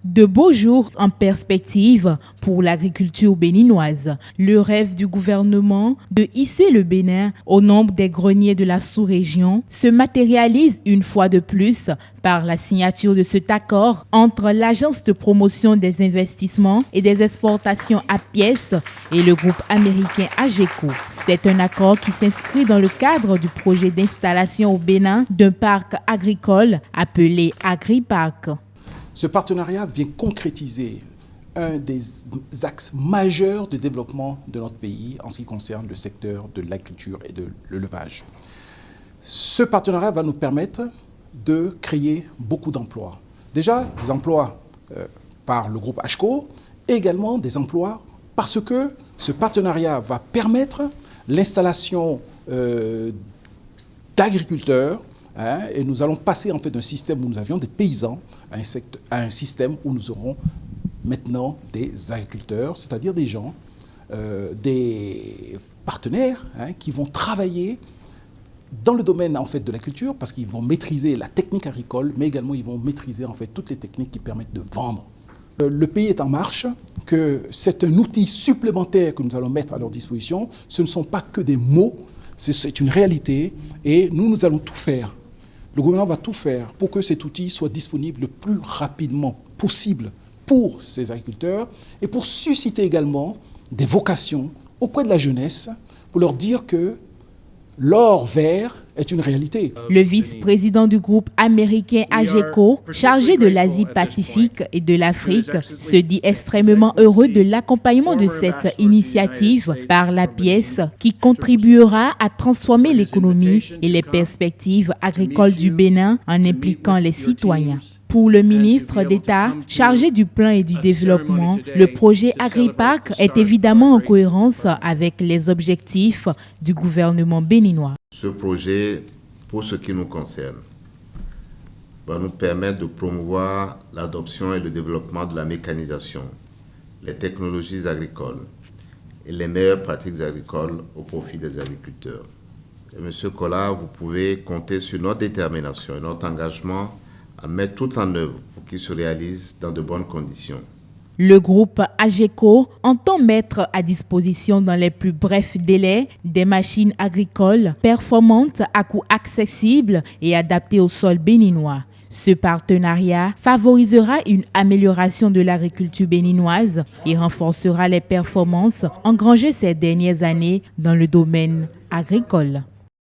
De beaux jours en perspective pour l'agriculture béninoise. Le rêve du gouvernement de hisser le Bénin au nombre des greniers de la sous-région se matérialise une fois de plus par la signature de cet accord entre l'Agence de promotion des investissements et des exportations APIES et le groupe américain AGECO. C'est un accord qui s'inscrit dans le cadre du projet d'installation au Bénin d'un parc agricole appelé AgriPark. Ce partenariat vient concrétiser un des axes majeurs de développement de notre pays en ce qui concerne le secteur de l'agriculture et de l'élevage. Ce partenariat va nous permettre de créer beaucoup d'emplois. Déjà, des emplois par le groupe AGECO, et également des emplois parce que ce partenariat va permettre l'installation d'agriculteurs. Et nous allons passer en fait d'un système où nous avions des paysans à un système où nous aurons maintenant des agriculteurs, c'est-à-dire des gens, des partenaires qui vont travailler dans le domaine en fait de la culture parce qu'ils vont maîtriser la technique agricole, mais également ils vont maîtriser en fait toutes les techniques qui permettent de vendre. Le pays est en marche, que c'est un outil supplémentaire que nous allons mettre à leur disposition. Ce ne sont pas que des mots, c'est une réalité et nous allons tout faire. Le gouvernement va tout faire pour que cet outil soit disponible le plus rapidement possible pour ces agriculteurs et pour susciter également des vocations auprès de la jeunesse pour leur dire que l'or vert est une réalité. Le vice-président du groupe américain AGECO, chargé de l'Asie-Pacifique et de l'Afrique, se dit extrêmement heureux de l'accompagnement de cette initiative par l'APIES qui contribuera à transformer l'économie et les perspectives agricoles du Bénin en impliquant les citoyens. Pour le ministre d'État chargé du plan et du développement, le projet AgriPark est évidemment en cohérence avec les objectifs du gouvernement béninois. Ce projet, pour ce qui nous concerne, va nous permettre de promouvoir l'adoption et le développement de la mécanisation, les technologies agricoles et les meilleures pratiques agricoles au profit des agriculteurs. Et Monsieur Collard, vous pouvez compter sur notre détermination et notre engagement à mettre tout en œuvre pour qu'il se réalise dans de bonnes conditions. Le groupe AGECO entend mettre à disposition dans les plus brefs délais des machines agricoles performantes à coût accessible et adaptées au sol béninois. Ce partenariat favorisera une amélioration de l'agriculture béninoise et renforcera les performances engrangées ces dernières années dans le domaine agricole.